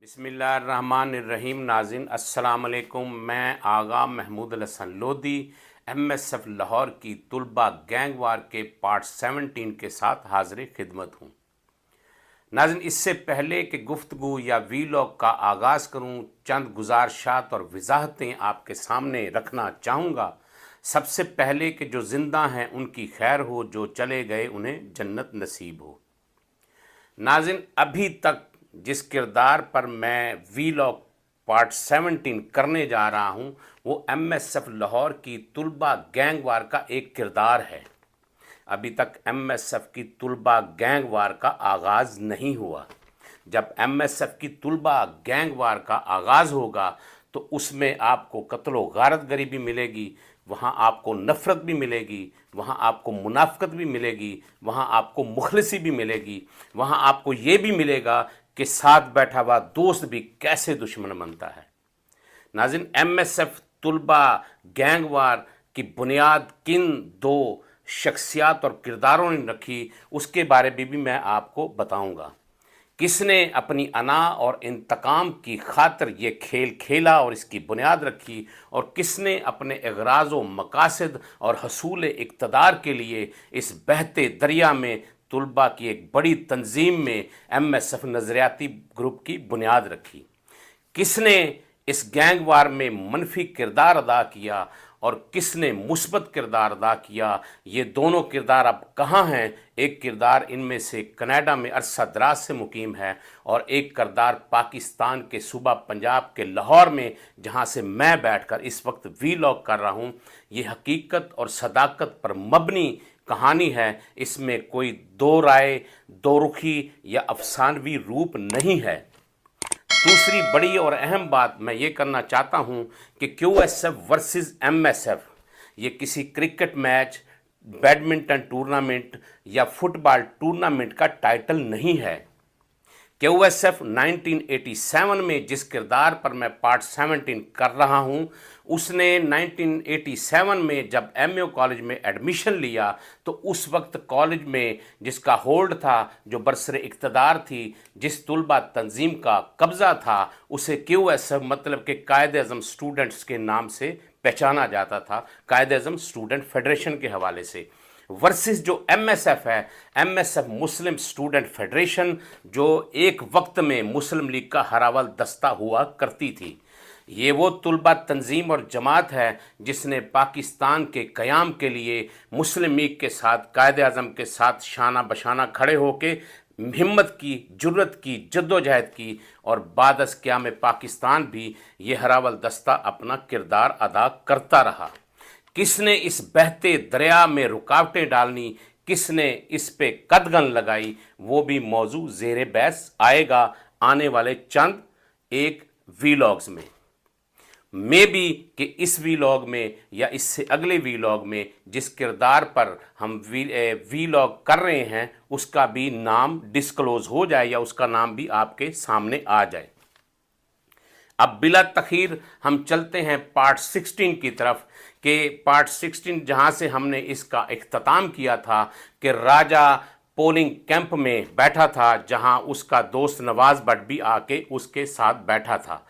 बिस्मिल्लाहिर्रहमानिर्रहीम। नाज़रीन अस्सलाम वालेकुम। मैं आगा महमूद हसन लोधी MSF लाहौर की तुलबा गैंग वार के पार्ट 17 के साथ हाज़िर खिदमत हूँ। नाज़रीन, इससे पहले कि गुफ्तगू या वीलॉग का आगाज़ करूँ, चंद गुजारिशात और वजाहतें आपके सामने रखना चाहूँगा। सबसे पहले कि जो ज़िंदा हैं उनकी खैर हो, जो चले गए उन्हें जन्नत नसीब हो। नाज़रीन, अभी तक जिस किरदार पर मैं वीलॉग पार्ट 17 करने जा रहा हूं वो MSF लाहौर की तुलबा गैंग वार का एक किरदार है। अभी तक MSF की तुलबा गैंग वार का आगाज़ नहीं हुआ। जब MSF की तुलबा गैंग वार का आगाज़ होगा तो उसमें आपको कत्ल व गारतगरी भी मिलेगी, वहाँ आपको नफ़रत भी मिलेगी, वहाँ आपको मुनाफ़क़त भी मिलेगी, वहाँ आपको मुखलिसी भी मिलेगी, वहाँ आपको ये भी मिलेगा कि साथ बैठा हुआ दोस्त भी कैसे दुश्मन बनता है। नाज़रीन, MSF तुलबा गैंग वार की बुनियाद किन दो शख्सियात और किरदारों ने रखी उसके बारे में भी मैं आपको बताऊंगा। किसने अपनी अना और इंतकाम की खातिर ये खेल खेला और इसकी बुनियाद रखी, और किसने अपने अगराज़ व मकासद और हसूल इक़्तिदार के लिए इस बहते दरिया में तुलबा की एक बड़ी तंजीम में MSF नज़रियाती ग्रुप की बुनियाद रखी। किसने इस गैंग वार में मनफी किरदार अदा किया और किसने मुस्बत किरदार अदा किया, ये दोनों किरदार अब कहाँ हैं। एक किरदार इनमें से कनाडा में अरसा दराज से मुकीम है और एक किरदार पाकिस्तान के सूबा पंजाब के लाहौर में, जहाँ से मैं बैठकर इस वक्त वीलॉग कर रहा हूँ। ये हकीकत और सदाकत पर मबनी कहानी है। इसमें कोई दो राय, दो रुखी या अफसानवी रूप नहीं है। दूसरी बड़ी और अहम बात मैं ये करना चाहता हूँ कि QSF वर्सेस MSF ये किसी क्रिकेट मैच, बैडमिंटन टूर्नामेंट या फुटबॉल टूर्नामेंट का टाइटल नहीं है। QSF 1987 में जिस किरदार पर मैं पार्ट 17 कर रहा हूँ, उसने 1987 में जब MAO कॉलेज में एडमिशन लिया तो उस वक्त कॉलेज में जिसका होल्ड था, जो बरसरे इक़्तिदार थी, जिस तुलबा तंजीम का कब्ज़ा था, उसे QSF मतलब कि कायद-ए-आज़म स्टूडेंट्स के नाम से पहचाना जाता था, कायद-ए-आज़म स्टूडेंट फेडरेशन के हवाले से। वर्सेस जो MSF है, MSF मुस्लिम स्टूडेंट फेडरेशन, जो एक वक्त में मुस्लिम लीग का हरावल दस्ता हुआ करती थी। ये वो तुलबा तंजीम और जमात है जिसने पाकिस्तान के क़याम के लिए मुस्लिम लीग के साथ, कायद-ए-आज़म के साथ शाना बशाना खड़े होके हिम्मत की, जुर्रत की, जद्दोजहद की, और बाद क़याम पाकिस्तान भी ये हरावल दस्ता अपना किरदार अदा करता रहा। किसने इस बहते दरिया में रुकावटें डालनी, किसने इस पे कदगन लगाई, वो भी मौजू ज़ेरे बहस आएगा आने वाले चंद एक वीलॉग्स में। मे बी कि इस वीलॉग में या इससे अगले वीलॉग में जिस किरदार पर हम वीलॉग कर रहे हैं उसका भी नाम डिस्क्लोज़ हो जाए या उसका नाम भी आपके सामने आ जाए। अब बिला तखीर हम चलते हैं पार्ट 16 की तरफ, कि पार्ट 16 जहां से हमने इसका इख्तिताम किया था कि राजा पोलिंग कैंप में बैठा था, जहां उसका दोस्त नवाज़ भट्ट भी आके उसके साथ बैठा था।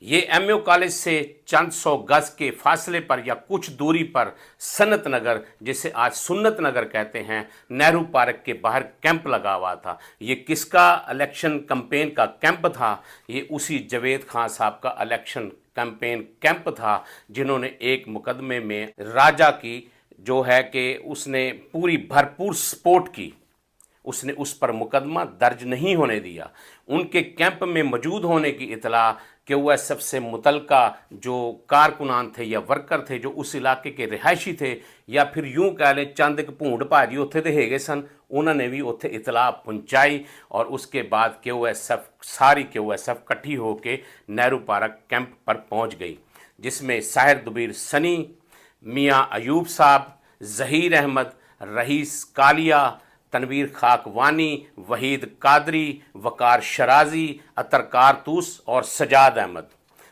ये MAO कॉलेज से चंद सौ गज़ के फासले पर या कुछ दूरी पर सनत नगर, जिसे आज सुन्नत नगर कहते हैं, नेहरू पार्क के बाहर कैंप लगा हुआ था। ये किसका इलेक्शन कैंपेन का कैंप था? ये उसी जावेद खान साहब का इलेक्शन कैंपेन कैंप था, जिन्होंने एक मुकदमे में राजा की जो है कि उसने पूरी भरपूर सपोर्ट की, उसने उस पर मुकदमा दर्ज नहीं होने दिया। उनके कैंप में मौजूद होने की इतला QSF से मुतलका जो कारकुनान थे या वर्कर थे, जो उस इलाके के रिहायशी थे, या फिर यूं कह लें चंद एक भूंड भाजी उत्थे दे हैगे सन, उन्होंने भी उत्थे इतला पहुंचाई और उसके बाद सारी QSF इकट्ठी होकर नेहरू पार्क कैंप पर पहुंच गई, जिसमें साहिर दुबीर सनी, मियाँ अयूब साहब, ज़हीर अहमद, रईस कालिया, तनवीर खाकवानी, वहीद कादरी, वकार शराजी, अतर कारतूस और सजाद अहमद।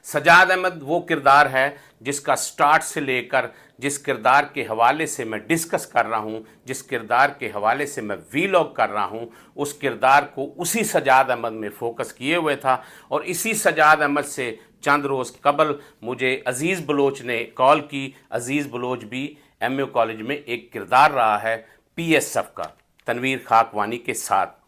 सजाद अहमद वो किरदार है जिसका स्टार्ट से लेकर जिस किरदार के हवाले से मैं डिस्कस कर रहा हूँ, जिस किरदार के हवाले से मैं वीलॉग कर रहा हूँ, उस किरदार को उसी सजाद अहमद में फ़ोकस किए हुए था। और इसी सजाद अहमद से चंद रोज़ कबल मुझे अज़ीज़ बलोच ने कॉल की। अज़ीज़ बलोच भी MU कॉलेज में एक किरदार रहा है PSF का, तनवीर खाकवानी के साथ।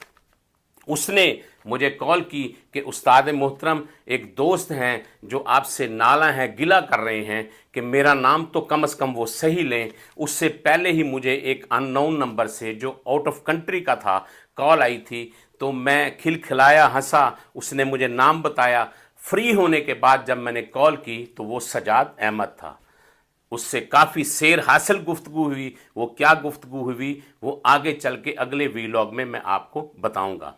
उसने मुझे कॉल की कि उस्ताद मोहतरम, एक दोस्त हैं जो आपसे नाला है गिला कर रहे हैं कि मेरा नाम तो कम से कम वो सही लें। उससे पहले ही मुझे एक अननोन नंबर से जो आउट ऑफ कंट्री का था कॉल आई थी, तो मैं खिलखिलाया, हंसा। उसने मुझे नाम बताया। फ्री होने के बाद जब मैंने कॉल की तो वो सजाद अहमद था। उससे काफ़ी शेर हासिल गुफ्तगू हुई। वो क्या गुफ्तगू हुई वो आगे चल के अगले वीलॉग में मैं आपको बताऊंगा।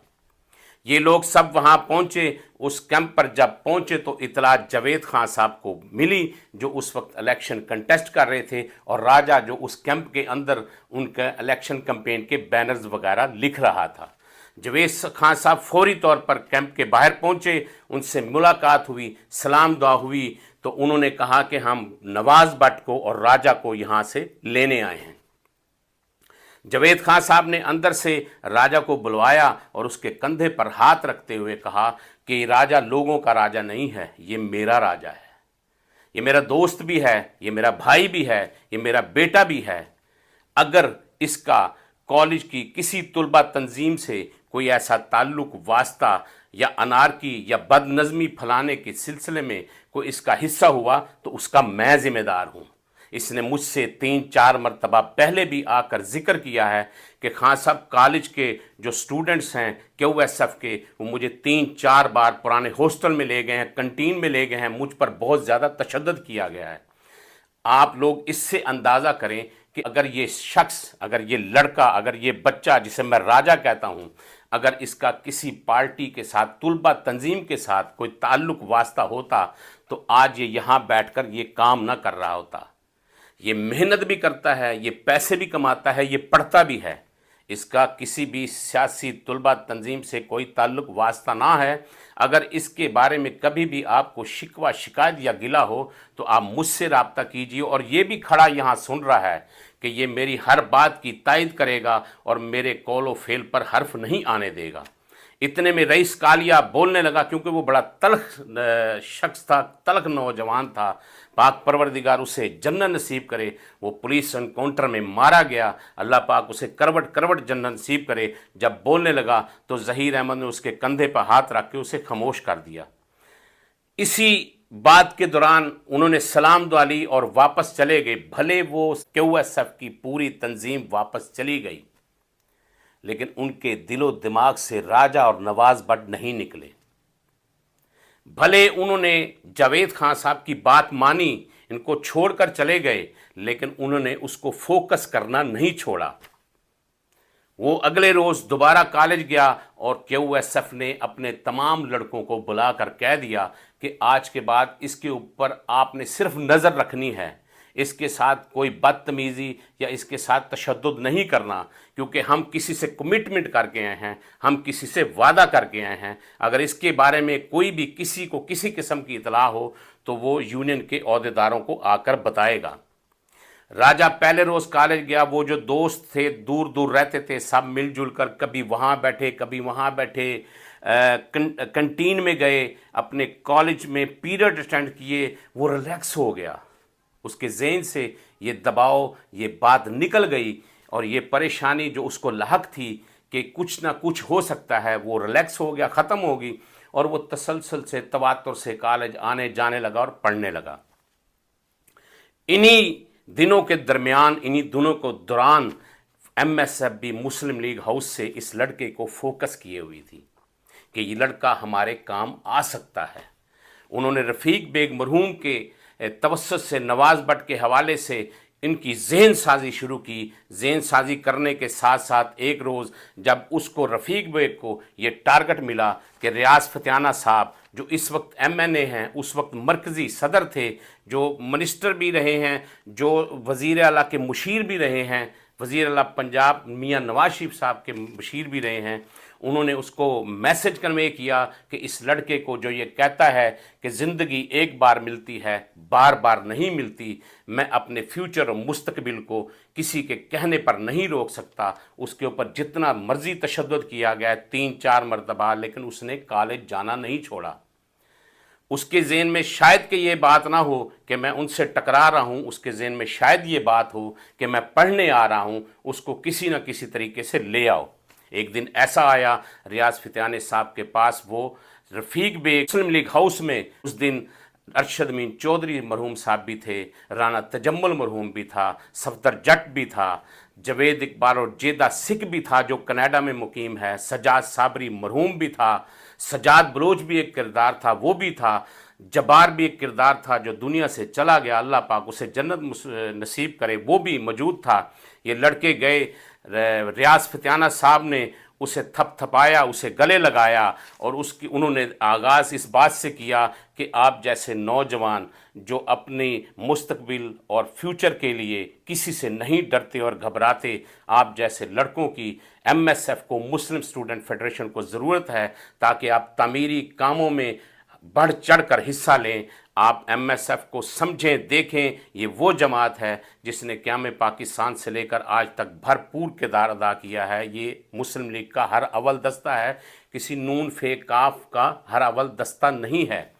ये लोग सब वहाँ पहुँचे। उस कैंप पर जब पहुँचे तो इतला जावेद खान साहब को मिली, जो उस वक्त इलेक्शन कंटेस्ट कर रहे थे, और राजा जो उस कैंप के अंदर उनका इलेक्शन कैंपेन के बैनर्स वगैरह लिख रहा था। जावेद खान साहब फौरी तौर पर कैंप के बाहर पहुँचे, उनसे मुलाकात हुई, सलाम दुआ हुई। तो उन्होंने कहा कि हम नवाज़ भट्ट को और राजा को यहाँ से लेने आए हैं। जावेद खान साहब ने अंदर से राजा को बुलवाया और उसके कंधे पर हाथ रखते हुए कहा कि राजा लोगों का राजा नहीं है, ये मेरा राजा है, ये मेरा दोस्त भी है, ये मेरा भाई भी है, ये मेरा बेटा भी है। अगर इसका कॉलेज की किसी तुलबा तंजीम से कोई ऐसा ताल्लुक, वास्ता या अनारकी या बदनज़मी फलाने के सिलसिले में कोई इसका हिस्सा हुआ तो उसका मैं ज़िम्मेदार हूँ। इसने मुझसे 3-4 मरतबा पहले भी आकर जिक्र किया है कि खान साहब कॉलेज के जो स्टूडेंट्स हैं QSF के, वो मुझे 3-4 बार पुराने हॉस्टल में ले गए हैं, कंटीन में ले गए हैं, मुझ पर बहुत ज़्यादा तशद्दुद किया गया है। आप लोग इससे अंदाज़ा करें कि अगर ये शख्स, अगर ये लड़का, अगर ये बच्चा जिसे मैं राजा कहता हूँ, अगर इसका किसी पार्टी के साथ, तुलबा तंजीम के साथ कोई ताल्लुक वास्ता होता तो आज ये यहाँ बैठकर ये काम ना कर रहा होता। ये मेहनत भी करता है, ये पैसे भी कमाता है, ये पढ़ता भी है। इसका किसी भी सियासी तुलबा तंजीम से कोई ताल्लुक वास्ता ना है। अगर इसके बारे में कभी भी आपको शिकवा, शिकायत या गिला हो तो आप मुझसे रब्ता कीजिए। और ये भी खड़ा यहाँ सुन रहा है कि ये मेरी हर बात की तायद करेगा और मेरे कौलो फेल पर हर्फ नहीं आने देगा। इतने में रईस कालिया बोलने लगा, क्योंकि वो बड़ा तल्ख शख्स था, तल्ख नौजवान था। पाक परवरदिगार उसे जन्नत नसीब करे। वो पुलिस एनकाउंटर में मारा गया, अल्लाह पाक उसे करवट करवट जन्नत नसीब करे। जब बोलने लगा तो ज़हीर अहमद ने उसके कंधे पर हाथ रख के उसे खामोश कर दिया। इसी बात के दौरान उन्होंने सलाम दुआ ली और वापस चले गए। भले वो QSF की पूरी तंजीम वापस चली गई, लेकिन उनके दिलो दिमाग से राजा और नवाज़ भट्ट नहीं निकले। भले उन्होंने जावेद खान साहब की बात मानी, इनको छोड़कर चले गए, लेकिन उन्होंने उसको फोकस करना नहीं छोड़ा। वो अगले रोज़ दोबारा कॉलेज गया और QSF ने अपने तमाम लड़कों को बुलाकर कह दिया कि आज के बाद इसके ऊपर आपने सिर्फ नज़र रखनी है, इसके साथ कोई बदतमीज़ी या इसके साथ तशद्दुद नहीं करना, क्योंकि हम किसी से कमिटमेंट करके आए हैं, हम किसी से वादा करके आए हैं। अगर इसके बारे में कोई भी किसी को किसी किस्म की इतला हो तो वो यूनियन के अहदेदारों को आकर बताएगा। राजा पहले रोज़ कॉलेज गया। वो जो दोस्त थे, दूर दूर रहते थे, सब मिलजुल कर कभी वहाँ बैठे, कभी वहाँ बैठे, कंटीन में गए, अपने कॉलेज में पीरियड अटेंड किए। वो रिलैक्स हो गया, उसके ज़हन से ये दबाव, ये बात निकल गई, और ये परेशानी जो उसको लाहक थी कि कुछ ना कुछ हो सकता है, वो रिलैक्स हो गया, ख़त्म होगी। और वो तसलसल से, तवातुर से कॉलेज आने जाने लगा और पढ़ने लगा। इन्हीं दिनों के दरमियान, इन्हीं दिनों के दौरान MSF भी मुस्लिम लीग हाउस से इस लड़के को फोकस किए हुई थी कि ये लड़का हमारे काम आ सकता है। उन्होंने रफ़ीक बेग मरहूम के तवस्सुत से नवाज़ भट्ट के हवाले से इनकी जहन साजी शुरू की। जहन साजी करने के साथ साथ एक रोज़ जब उसको रफ़ीक बेग को ये टारगेट मिला कि रियाज फतेहाना साहब जो इस वक्त MNA हैं, उस वक्त मरकज़ी सदर थे, जो मिनिस्टर भी रहे हैं, जो वज़ीर आला के मुशीर भी रहे हैं, वज़ीर आला पंजाब मियाँ नवाज शरीफ साहब के मुशीर भी रहे हैं, उन्होंने उसको मैसेज कन्वे किया कि इस लड़के को जो ये कहता है कि ज़िंदगी एक बार मिलती है, बार बार नहीं मिलती, मैं अपने फ्यूचर और मुस्तकबिल को किसी के कहने पर नहीं रोक सकता। उसके ऊपर जितना मर्जी तशद्दुद किया गया 3-4 मरतबा, लेकिन उसने कॉलेज जाना नहीं छोड़ा। उसके ज़हन में शायद कि ये बात ना हो कि मैं उनसे टकरा रहा हूँ, उसके ज़हन में शायद ये बात हो कि मैं पढ़ने आ रहा हूँ, उसको किसी न किसी तरीके से ले आओ। एक दिन ऐसा आया रियाज फित्यानी साहब के पास, वो रफ़ीक बेग मुस्लिम लीग हाउस में, उस दिन अरशद अमीन चौधरी मरहूम साहब भी थे, राना तजम्मुल मरहूम भी था, सफदर जट भी था, जवेद इकबाल और जेदा सिख भी था जो कनाडा में मुकीम है, सजाद साबरी मरहूम भी था, सजाद बलोच भी एक किरदार था, वो भी था, जबार भी एक किरदार था जो दुनिया से चला गया, अल्लाह पाक उसे जन्नत नसीब करे, वो भी मौजूद था। ये लड़के गए, रियाज फित्याना साहब ने उसे थपथपाया, उसे गले लगाया और उन्होंने आगाज़ इस बात से किया कि आप जैसे नौजवान जो अपनी मुस्तकबिल और फ्यूचर के लिए किसी से नहीं डरते और घबराते, आप जैसे लड़कों की MSF को, मुस्लिम स्टूडेंट फेडरेशन को ज़रूरत है ताकि आप तामीरी कामों में बढ़ चढ़ कर हिस्सा लें। आप MSF को समझें, देखें। ये वो जमात है जिसने क़याम पाकिस्तान से लेकर आज तक भरपूर किरदार अदा किया है। ये मुस्लिम लीग का हर अव्वल दस्ता है, किसी नून फे काफ का हर अव्वल दस्ता नहीं है।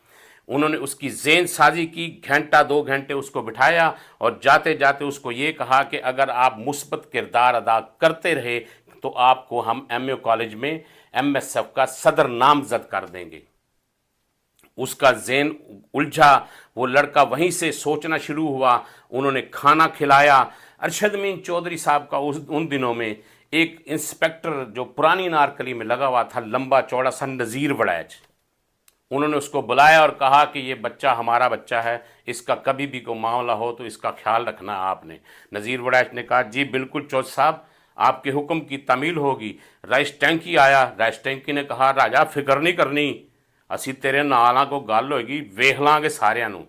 उन्होंने उसकी ज़ेन साजी की, घंटा 2 घंटे उसको बिठाया और जाते जाते उसको ये कहा कि अगर आप मुस्बत किरदार अदा करते रहे तो आपको हम MU कॉलेज में MSF का सदर नामजद कर देंगे। उसका ज़हन उलझा, वो लड़का वहीं से सोचना शुरू हुआ। उन्होंने खाना खिलाया। अरशद अमीन चौधरी साहब का उन दिनों में एक इंस्पेक्टर जो पुरानी नारकली में लगा हुआ था, लंबा चौड़ा सा, नज़ीर वड़ैच, उन्होंने उसको बुलाया और कहा कि ये बच्चा हमारा बच्चा है, इसका कभी भी कोई मामला हो तो इसका ख्याल रखना आपने। नज़ीर वड़ैच ने कहा जी बिल्कुल चौधरी साहब, आपके हुक्म की तामील होगी। राइस टैंकी आया। राइस टैंकी ने कहा राजा फिक्र नहीं करनी, असी तेरे नाल को गल होगी, वेख लांगे सारिਆਂ ਨੂੰ।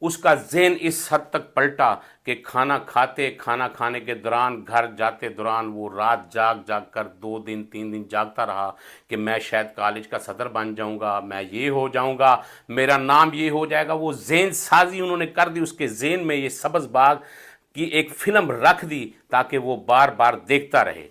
उसका ज़हन इस हद तक पलटा कि खाना खाने के दौरान, घर जाते दौरान वो रात जाग कर 2 दिन 3 दिन जागता रहा कि मैं शायद कॉलेज का सदर बन जाऊंगा, मैं ये हो जाऊंगा, मेरा नाम ये हो जाएगा। वो ज़हन साजी उन्होंने कर दी, उसके ज़हन में ये सब्ज़ बाग की एक फ़िल्म रख दी ताकि वो बार बार देखता रहे।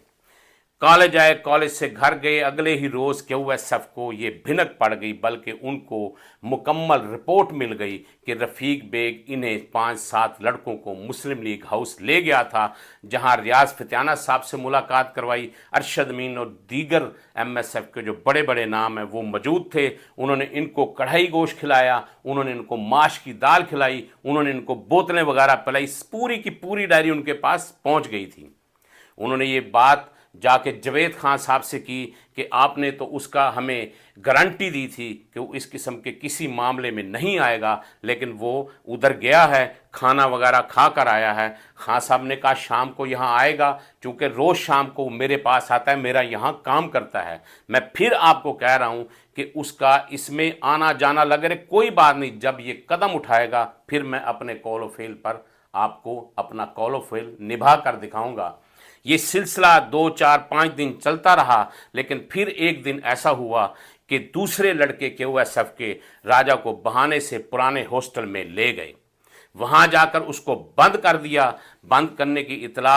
कॉलेज आए, कॉलेज से घर गए। अगले ही रोज़ QSF को ये भिनक पड़ गई, बल्कि उनको मुकम्मल रिपोर्ट मिल गई कि रफ़ीक बेग इन्हें 5-7 लड़कों को मुस्लिम लीग हाउस ले गया था, जहां रियाज फित्याना साहब से मुलाकात करवाई। अरशद अमीन और दीगर MSF के जो बड़े बड़े नाम हैं वो मौजूद थे। उन्होंने इनको कढ़ाई गोश्त खिलाया, उन्होंने इनको माश की दाल खिलाई, उन्होंने इनको बोतलें वगैरह पिलाई। पूरी की पूरी डायरी उनके पास पहुँच गई थी। उन्होंने ये बात जाके जवेद खान साहब से की कि आपने तो उसका हमें गारंटी दी थी कि वो इस किस्म के किसी मामले में नहीं आएगा, लेकिन वो उधर गया है, खाना वगैरह खा कर आया है। खान साहब ने कहा शाम को यहाँ आएगा, क्योंकि रोज़ शाम को मेरे पास आता है, मेरा यहाँ काम करता है। मैं फिर आपको कह रहा हूँ कि उसका इसमें आना जाना लग रहा, कोई बात नहीं, जब ये कदम उठाएगा फिर मैं अपने कॉल ऑफ फेल पर आपको अपना कॉल ऑफ फेल निभा कर दिखाऊँगा। ये सिलसिला 2-4-5 दिन चलता रहा, लेकिन फिर एक दिन ऐसा हुआ कि दूसरे लड़के QSF के राजा को बहाने से पुराने हॉस्टल में ले गए। वहाँ जाकर उसको बंद कर दिया। बंद करने की इतला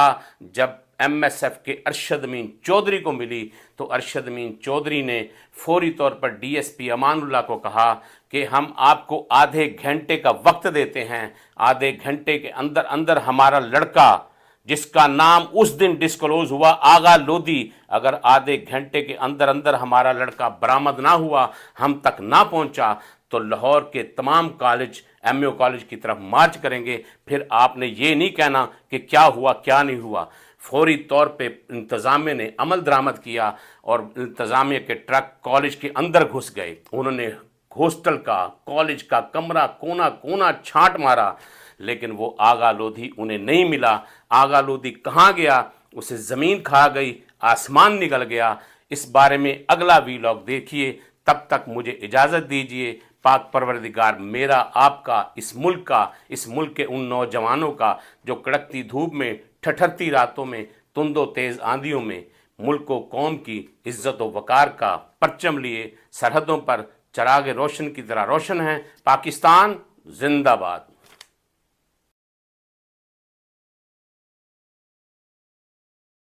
जब MSF के अरशद अमीन चौधरी को मिली तो अरशद अमीन चौधरी ने फौरी तौर पर DSP अमानुल्लाह को कहा कि हम आपको आधे घंटे का वक्त देते हैं, आधे घंटे के अंदर अंदर हमारा लड़का जिसका नाम उस दिन डिस्क्लोज हुआ आगा लोधी, अगर आधे घंटे के अंदर अंदर हमारा लड़का बरामद ना हुआ, हम तक ना पहुंचा, तो लाहौर के तमाम कॉलेज MU कॉलेज की तरफ मार्च करेंगे। फिर आपने ये नहीं कहना कि क्या हुआ क्या नहीं हुआ। फौरी तौर पे इंतज़ामिया ने अमल दरामद किया और इंतज़ामिया के ट्रक कॉलेज के अंदर घुस गए। उन्होंने हॉस्टल का, कॉलेज का कमरा कोना कोना छांट मारा, लेकिन वो आगा लोधी उन्हें नहीं मिला। आगा लोधी कहाँ गया? उसे ज़मीन खा गई, आसमान निकल गया। इस बारे में अगला वीलॉग देखिए। तब तक मुझे इजाज़त दीजिए। पाक परवरदिगार मेरा, आपका, इस मुल्क के उन नौजवानों का जो कड़कती धूप में, ठठरती रातों में, तुंदो तेज़ आंधियों में ملک و قوم کی عزت و وقار کا پرچم لیے سرحدوں پر چراغ روشن کی طرح روشن ہیں۔ پاکستان زندہ باد۔